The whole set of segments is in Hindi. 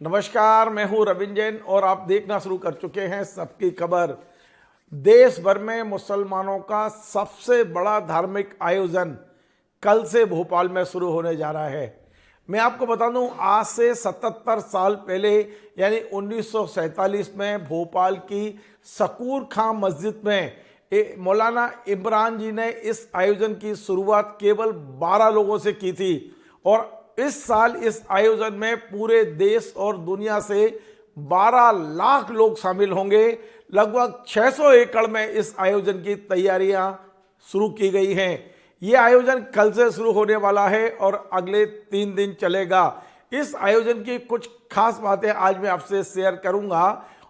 नमस्कार, मैं हूं रविंद्र जैन और आप देखना शुरू कर चुके हैं सबकी खबर। देश भर में मुसलमानों का सबसे बड़ा धार्मिक आयोजन कल से भोपाल में शुरू होने जा रहा है। मैं आपको बता दूं, आज से 77 साल पहले यानी 1947 में भोपाल की सकूर खां मस्जिद में मौलाना इमरान जी ने इस आयोजन की शुरुआत केवल 12 लोगों से की थी और इस साल इस आयोजन में पूरे देश और दुनिया से 12 लाख लोग शामिल होंगे। लगभग 600 एकड़ में इस आयोजन की तैयारियां शुरू की गई हैं। ये आयोजन कल से शुरू होने वाला है और अगले 3 दिन चलेगा। इस आयोजन की कुछ खास बातें आज मैं आपसे शेयर करूंगा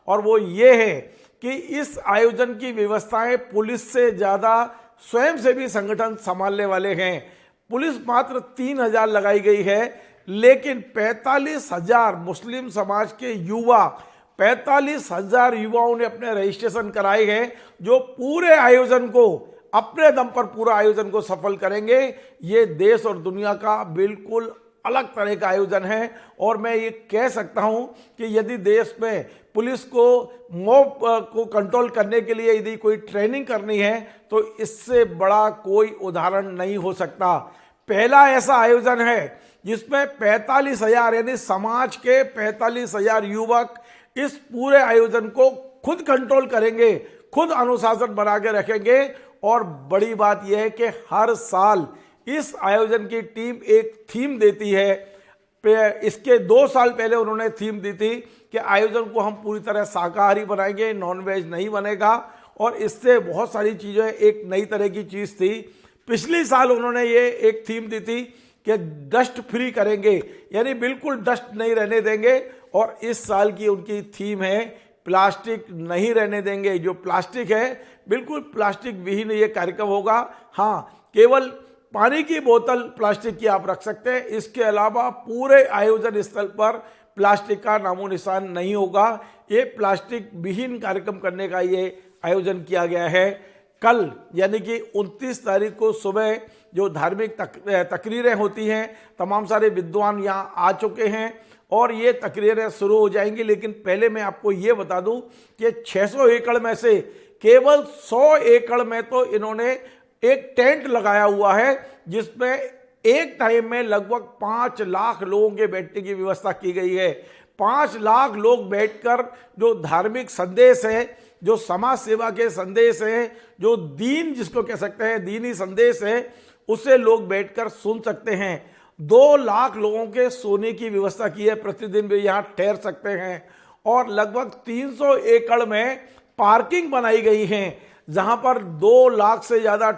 और वो ये है कि इस आयोजन की व्यवस्थाएं पुलिस से ज़्यादा स्वयंसेवी संगठन संभालने वाले हैं। पुलिस मात्र 3000 लगाई गई है, लेकिन 45,000 मुस्लिम समाज के युवा 45,000 युवाओं ने अपने रजिस्ट्रेशन कराए हैं, जो पूरे आयोजन को अपने दम पर पूरा आयोजन को सफल करेंगे। ये देश और दुनिया का बिल्कुल अलग तरह का आयोजन है और मैं ये कह सकता हूं कि यदि देश में पुलिस को मॉब को कंट्रोल करने के लिए यदि कोई ट्रेनिंग करनी है तो इससे बड़ा कोई उदाहरण नहीं हो सकता। पहला ऐसा आयोजन है जिसमें 45,000 यानी समाज के 45,000 युवक इस पूरे आयोजन को खुद कंट्रोल करेंगे, खुद अनुशासन बना के रखेंगे। और बड़ी बात यह है कि हर साल इस आयोजन की टीम एक थीम देती है। इसके 2 साल पहले उन्होंने थीम दी थी कि आयोजन को हम पूरी तरह शाकाहारी बनाएंगे, नॉनवेज नहीं बनेगा, और इससे बहुत सारी चीज़ें एक नई तरह की चीज़ थी। पिछले साल उन्होंने ये एक थीम दी थी कि डस्ट फ्री करेंगे, यानी बिल्कुल डस्ट नहीं रहने देंगे। और इस साल की उनकी थीम है प्लास्टिक नहीं रहने देंगे। जो प्लास्टिक है बिल्कुल प्लास्टिक विहीन ये कार्यक्रम होगा। हाँ, केवल पानी की बोतल प्लास्टिक की आप रख सकते हैं, इसके अलावा पूरे आयोजन स्थल पर प्लास्टिक का नामो निशान नहीं होगा। ये प्लास्टिक विहीन कार्यक्रम करने का ये आयोजन किया गया है। कल यानी कि 29 तारीख को सुबह जो धार्मिक तकरीरें होती हैं, तमाम सारे विद्वान यहाँ आ चुके हैं और ये तकरीरें शुरू हो जाएंगी। लेकिन पहले मैं आपको ये बता दूं कि 600 एकड़ में से केवल 100 एकड़ में तो इन्होंने एक टेंट लगाया हुआ है, जिसमें एक टाइम में लगभग 5 लाख लोगों के बैठने की व्यवस्था की गई है। 5 लाख लोग बैठकर जो धार्मिक संदेश है, जो समाज सेवा के संदेश है, जो दीन जिसको कह सकते हैं दीनी संदेश है, उसे लोग बैठकर सुन सकते हैं। 2 लाख लोगों के सोने की व्यवस्था की है, प्रतिदिन भी यहाँ ठहर सकते हैं। और लगभग 300 एकड़ में पार्किंग बनाई गई है, जहां पर 2 लाख से ज़्यादा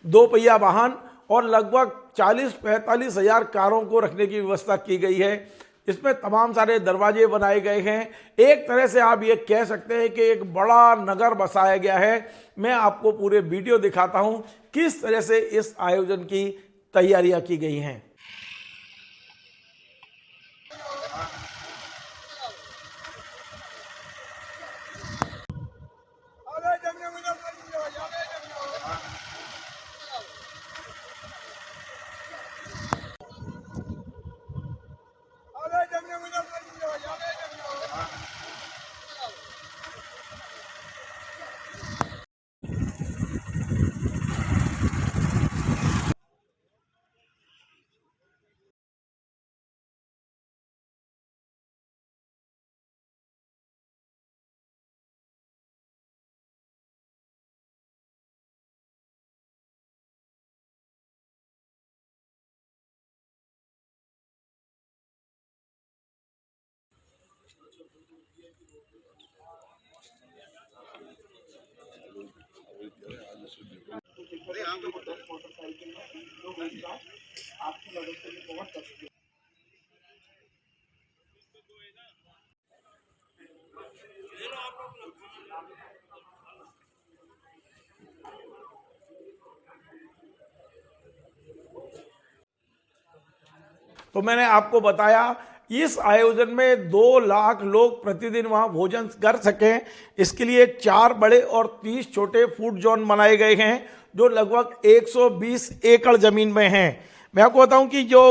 2 पहिया वाहन और लगभग 40-45 हजार कारों को रखने की व्यवस्था की गई है। इसमें तमाम सारे दरवाजे बनाए गए हैं। एक तरह से आप ये कह सकते हैं कि एक बड़ा नगर बसाया गया है। मैं आपको पूरे वीडियो दिखाता हूं किस तरह से इस आयोजन की तैयारियां की गई हैं। तो मैंने आपको बताया इस आयोजन में 2 लाख लोग प्रतिदिन वहां भोजन कर सकें, इसके लिए 4 बड़े और 30 छोटे फूड जोन बनाए गए हैं, जो लगभग 120 एकड़ जमीन में हैं। मैं आपको बताऊं कि जो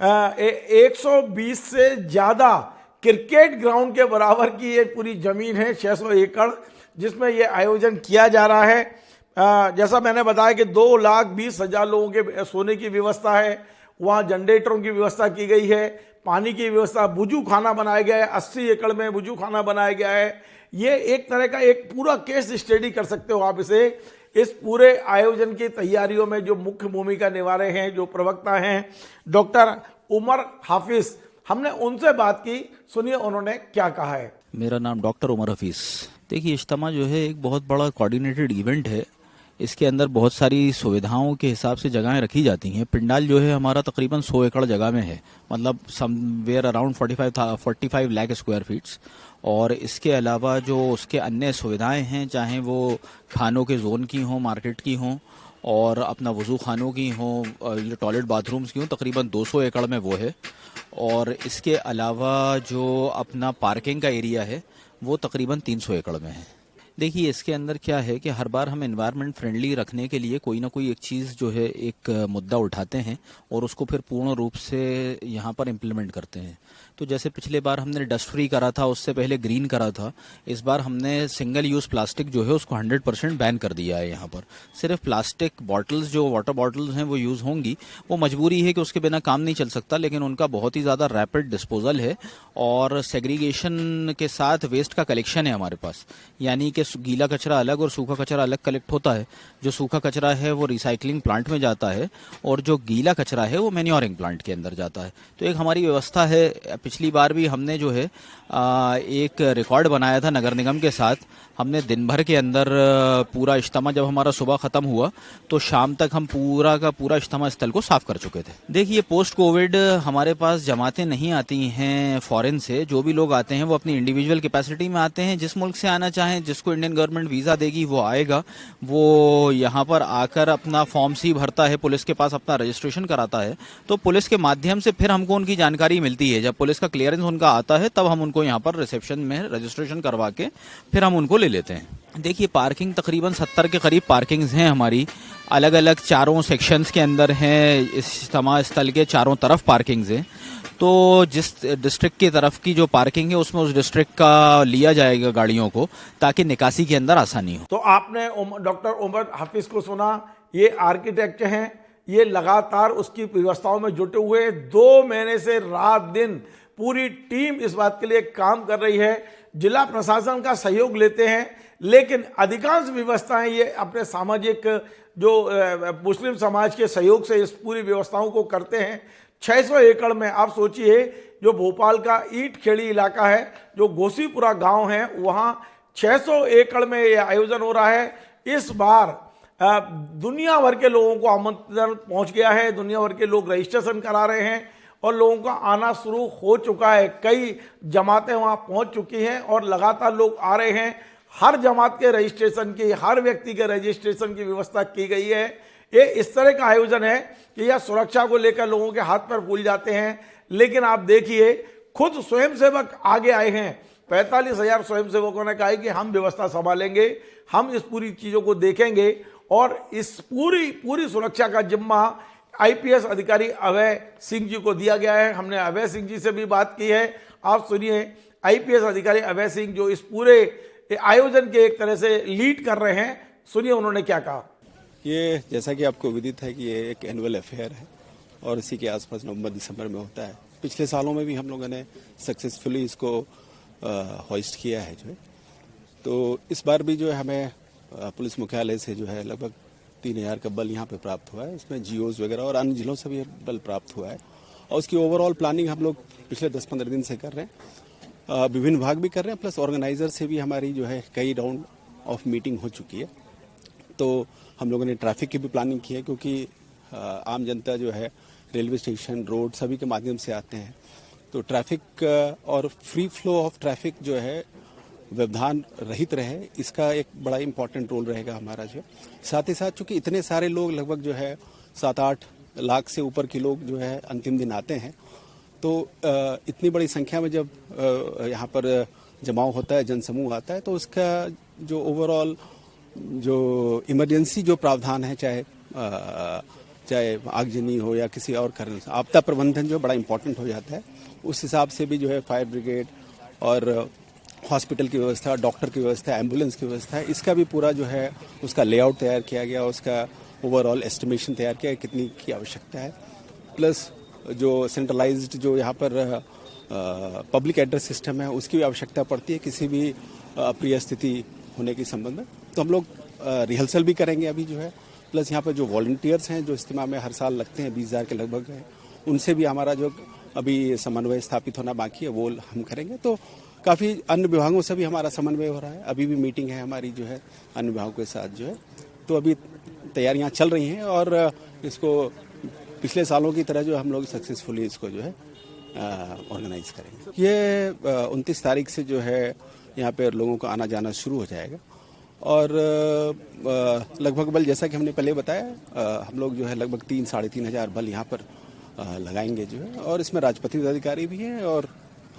120 से ज़्यादा क्रिकेट ग्राउंड के बराबर की ये पूरी जमीन है, 600 एकड़, जिसमें ये आयोजन किया जा रहा है। जैसा मैंने बताया कि 2,20,000 लोगों के सोने की व्यवस्था है, वहाँ जनरेटरों की व्यवस्था की गई है, पानी की व्यवस्था, बुजू खाना बनाया गया है, 80 एकड़ में बुजू खाना बनाया गया है। ये एक तरह का एक पूरा केस स्टडी कर सकते हो आप इसे। इस पूरे आयोजन की तैयारियों में जो मुख्य भूमिका निभा रहे हैं, जो प्रवक्ता हैं डॉक्टर उमर हाफिज, हमने उनसे बात की, सुनिए उन्होंने क्या कहा है। मेरा नाम डॉक्टर उमर हफीज। देखिए, इज्तिमा जो है एक बहुत बड़ा कोऑर्डिनेटेड इवेंट है। इसके अंदर बहुत सारी सुविधाओं के हिसाब से जगहें रखी जाती हैं। पिंडाल जो है हमारा तकरीबन 100 एकड़ जगह में है, मतलब somewhere around 45 lakh square feets. और इसके अलावा जो उसके अन्य सुविधाएं हैं, चाहे वो खानों के जोन की हों, मार्केट की हों, और अपना वज़ू खानों की हों, जो टॉयलेट बाथरूम्स की हों, तकरीबन 200 एकड़ में वो है। और इसके अलावा जो अपना पार्किंग का एरिया है वो तकरीबन 300 एकड़ में है। देखिए, इसके अंदर क्या है कि हर बार हम एनवायरनमेंट फ्रेंडली रखने के लिए कोई ना कोई एक चीज़ जो है, एक मुद्दा उठाते हैं और उसको फिर पूर्ण रूप से यहाँ पर इम्प्लीमेंट करते हैं। तो जैसे पिछले बार हमने डस्ट फ्री करा था, उससे पहले ग्रीन करा था। इस बार हमने सिंगल यूज़ प्लास्टिक जो है उसको 100% बैन कर दिया है। यहाँ पर सिर्फ प्लास्टिक बॉटल्स, जो वाटर बॉटल्स हैं, वो यूज़ होंगी। वो मजबूरी है कि उसके बिना काम नहीं चल सकता, लेकिन उनका बहुत ही ज़्यादा रैपिड डिस्पोजल है और सेग्रीगेशन के साथ वेस्ट का कलेक्शन है हमारे पास। यानी कि गीला कचरा अलग और सूखा कचरा अलग कलेक्ट होता है। जो सूखा कचरा है वो रिसाइकलिंग प्लांट में जाता है और जो गीला कचरा है वो मैन्योरिंग प्लांट के अंदर जाता है। तो एक हमारी व्यवस्था है। पिछली बार भी हमने जो है एक रिकॉर्ड बनाया था नगर निगम के साथ। हमने दिन भर के अंदर पूरा इज्तिमा, जब हमारा सुबह ख़त्म हुआ तो शाम तक हम पूरा का पूरा इज्तिमा स्थल को साफ कर चुके थे। देखिए, पोस्ट कोविड हमारे पास जमातें नहीं आती हैं फॉरेन से। जो भी लोग आते हैं वो अपनी इंडिविजुअल कैपेसिटी में आते हैं। जिस मुल्क से आना चाहें, जिसको इंडियन गवर्नमेंट वीज़ा देगी वो आएगा। वो यहाँ पर आकर अपना फॉर्म सी भरता है, पुलिस के पास अपना रजिस्ट्रेशन कराता है। तो पुलिस के माध्यम से फिर हमको उनकी जानकारी मिलती है। जब पुलिस का क्लियरेंस उनका आता है तब हम उनको यहाँ पर रिसेप्शन में रजिस्ट्रेशन करवा के फिर हम उनको ले लेते हैं। देखिए, पार्किंग तकरीबन 70 के करीब पार्किंग्स हैं हमारी, अलग अलग चारों सेक्शंस के अंदर हैं। इस इज्तिमा स्थल के चारों तरफ पार्किंग्स हैं। तो जिस डिस्ट्रिक्ट की तरफ की जो पार्किंग है उसमें उस डिस्ट्रिक्ट का लिया जाएगा गाड़ियों को, ताकि निकासी के अंदर आसानी हो। तो आपने डॉक्टर उमर हाफिज को सुना। ये आर्किटेक्ट हैं, ये लगातार उसकी व्यवस्थाओं में जुटे हुए 2 महीने से रात दिन पूरी टीम इस बात के लिए काम कर रही है। जिला प्रशासन का सहयोग लेते हैं, लेकिन अधिकांश व्यवस्थाएं ये अपने सामाजिक जो मुस्लिम समाज के सहयोग से इस पूरी व्यवस्थाओं को करते हैं। 600 एकड़ में आप सोचिए, जो भोपाल का ईंट खेड़ी इलाका है, जो गोसीपुरा गांव है, वहां 600 एकड़ में ये आयोजन हो रहा है। इस बार दुनिया भर के लोगों को आमंत्रण पहुंच गया है। दुनिया भर के लोग रजिस्ट्रेशन करा रहे हैं और लोगों का आना शुरू हो चुका है। कई जमातें वहां पहुंच चुकी हैं और लगातार लोग आ रहे हैं। हर जमात के रजिस्ट्रेशन की, हर व्यक्ति के रजिस्ट्रेशन की व्यवस्था की गई है। ये इस तरह का आयोजन है कि यह सुरक्षा को लेकर लोगों के हाथ पर भूल जाते हैं, लेकिन आप देखिए, खुद स्वयंसेवक आगे आए हैं। 45,000 स्वयंसेवकों ने कहा है कि हम व्यवस्था संभालेंगे, हम इस पूरी चीज़ों को देखेंगे और इस पूरी सुरक्षा का जिम्मा आईपीएस अधिकारी अभय सिंह जी को दिया गया है। हमने अभय सिंह जी से भी बात की है। आप सुनिए, आईपीएस अधिकारी अभय सिंह जो इस पूरे आयोजन के एक तरह से लीड कर रहे हैं, सुनिए उन्होंने क्या कहा। ये जैसा कि आपको विदित है कि ये एक एनुअल अफेयर है और इसी के आसपास नवंबर-दिसंबर में होता है। पिछले सालों में भी हम लोगों ने सक्सेसफुली इसको होस्ट किया है जो है। तो इस बार भी जो है हमें पुलिस मुख्यालय से जो है लगभग 3,000 का बल यहाँ पे प्राप्त हुआ है। इसमें जीओज वगैरह और अन्य जिलों से भी बल प्राप्त हुआ है और उसकी ओवरऑल प्लानिंग हम लोग पिछले 10-15 दिन से कर रहे हैं। विभिन्न विभाग भी कर रहे हैं, प्लस ऑर्गेनाइजर से भी हमारी जो है कई राउंड ऑफ मीटिंग हो चुकी है। तो हम लोगों ने ट्रैफिक की भी प्लानिंग की है, क्योंकि आम जनता जो है रेलवे स्टेशन, रोड सभी के माध्यम से आते हैं। तो ट्रैफिक और फ्री फ्लो ऑफ ट्रैफिक जो है व्यवधान रहित रहे, इसका एक बड़ा इंपॉर्टेंट रोल रहेगा हमारा जो। साथ ही साथ चूंकि इतने सारे लोग, लगभग जो है 7-8 लाख से ऊपर के लोग जो है अंतिम दिन आते हैं, तो इतनी बड़ी संख्या में जब यहाँ पर जमाव होता है, जनसमूह आता है, तो उसका जो ओवरऑल जो इमरजेंसी जो प्रावधान है, चाहे चाहे आगजनी हो या किसी और कारण से आपदा प्रबंधन जो बड़ा इंपॉर्टेंट हो जाता है, उस हिसाब से भी जो है फायर ब्रिगेड और हॉस्पिटल की व्यवस्था, डॉक्टर की व्यवस्था, एम्बुलेंस की व्यवस्था है, इसका भी पूरा जो है उसका लेआउट तैयार किया गया, उसका ओवरऑल एस्टिमेशन तैयार किया कितनी की आवश्यकता है। प्लस जो सेंट्रलाइज्ड जो यहाँ पर पब्लिक एड्रेस सिस्टम है उसकी भी आवश्यकता पड़ती है किसी भी अप्रिय स्थिति होने के संबंध में। तो हम लोग रिहर्सल भी करेंगे अभी जो है। प्लस यहाँ पर जो वॉलंटियर्स हैं जो इज्तिमा में हर साल लगते हैं 20,000 के लगभग है, उनसे भी हमारा जो अभी समन्वय स्थापित होना बाकी है वो हम करेंगे। तो काफ़ी अन्य विभागों से भी हमारा समन्वय हो रहा है, अभी भी मीटिंग है हमारी जो है अन्य विभागों के साथ जो है। तो अभी तैयारियां चल रही हैं और इसको पिछले सालों की तरह जो हम लोग सक्सेसफुली इसको जो है ऑर्गेनाइज करेंगे। ये 29 तारीख से जो है यहाँ पे लोगों का आना जाना शुरू हो जाएगा और लगभग बल जैसा कि हमने पहले बताया हम लोग जो है लगभग 3-3.5 हज़ार बल यहाँ पर लगाएंगे जो है। और इसमें राजपत्रित अधिकारी भी हैं और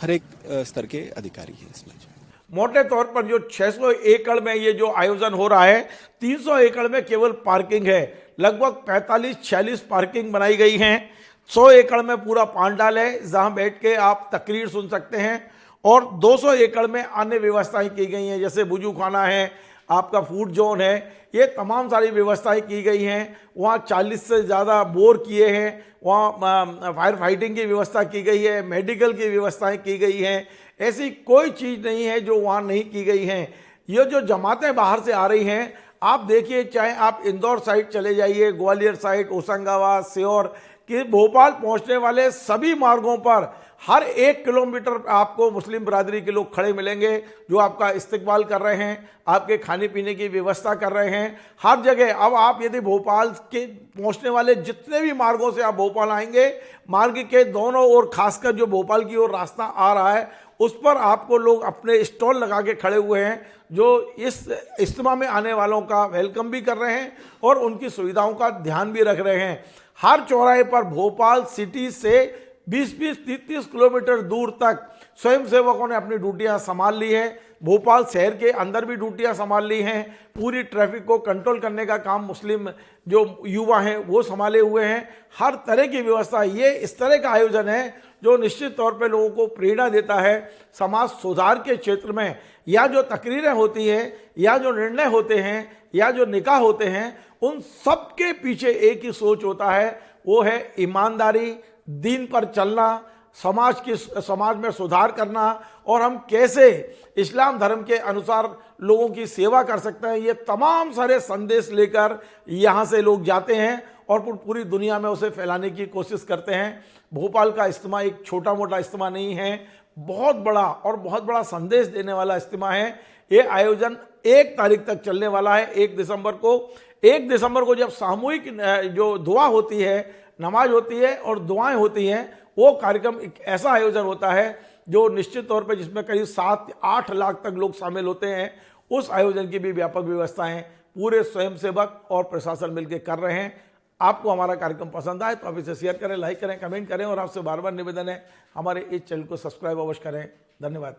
हर एक स्तर के अधिकारी हैं इसमें जो। मोटे तौर पर जो 600 एकड़ में ये जो आयोजन हो रहा है, 300 एकड़ में केवल पार्किंग है, लगभग 45-46 पार्किंग बनाई गई हैं। 100 एकड़ में पूरा पांडाल है जहां बैठ के आप तकरीर सुन सकते हैं और 200 एकड़ में अन्य व्यवस्थाएं की गई हैं, जैसे बुजू खाना है, आपका फूड जोन है, ये तमाम सारी व्यवस्थाएं की गई हैं। वहाँ 40 से ज़्यादा बोर किए हैं, वहाँ फायर फाइटिंग की व्यवस्था की गई है, मेडिकल की व्यवस्थाएं की गई हैं। ऐसी कोई चीज़ नहीं है जो वहाँ नहीं की गई हैं। ये जो जमातें बाहर से आ रही हैं, आप देखिए, चाहे आप इंदौर साइड चले जाइए, ग्वालियर साइड, होशंगाबाद, सीहोर कि भोपाल पहुंचने वाले सभी मार्गों पर हर 1 किलोमीटर आपको मुस्लिम बिरादरी के लोग खड़े मिलेंगे जो आपका इस्तकबाल कर रहे हैं, आपके खाने पीने की व्यवस्था कर रहे हैं हर जगह। अब आप यदि भोपाल के पहुंचने वाले जितने भी मार्गों से आप भोपाल आएंगे, मार्ग के दोनों ओर, खासकर जो भोपाल की ओर रास्ता आ रहा है उस पर आपको लोग अपने स्टॉल लगा के खड़े हुए हैं जो इस इज्तिमा में आने वालों का वेलकम भी कर रहे हैं और उनकी सुविधाओं का ध्यान भी रख रहे हैं। हर चौराहे पर भोपाल सिटी से 20-30 किलोमीटर दूर तक स्वयंसेवकों ने अपनी ड्यूटियां संभाल ली है। भोपाल शहर के अंदर भी ड्यूटियां संभाल ली हैं। पूरी ट्रैफिक को कंट्रोल करने का काम मुस्लिम जो युवा हैं वो संभाले हुए हैं। हर तरह की व्यवस्था, ये इस तरह का आयोजन है जो निश्चित तौर पे लोगों को प्रेरणा देता है। समाज सुधार के क्षेत्र में या जो तकरीरें होती हैं या जो निर्णय होते हैं या जो निकाह होते हैं, उन सब के पीछे एक ही सोच होता है, वो है ईमानदारी, दीन पर चलना, समाज में सुधार करना और हम कैसे इस्लाम धर्म के अनुसार लोगों की सेवा कर सकते हैं। ये तमाम सारे संदेश लेकर यहाँ से लोग जाते हैं और पूरी दुनिया में उसे फैलाने की कोशिश करते हैं। भोपाल का इज्तिमा एक छोटा मोटा इज्तिमा नहीं है, बहुत बड़ा और बहुत बड़ा संदेश देने वाला इज्तिमा है। ये आयोजन 1 तारीख तक चलने वाला है, 1 दिसंबर को। 1 दिसंबर को जब सामूहिक जो दुआ होती है, नमाज होती है और दुआएं होती हैं, वो कार्यक्रम एक ऐसा आयोजन होता है जो निश्चित तौर पे जिसमें करीब 7-8 लाख तक लोग शामिल होते हैं। उस आयोजन की भी व्यापक व्यवस्थाएं पूरे स्वयंसेवक और प्रशासन मिलकर कर रहे हैं। आपको हमारा कार्यक्रम पसंद आए तो आप इसे शेयर करें, लाइक करें, कमेंट करें और आपसे बार बार निवेदन है हमारे इस चैनल को सब्सक्राइब अवश्य करें। धन्यवाद।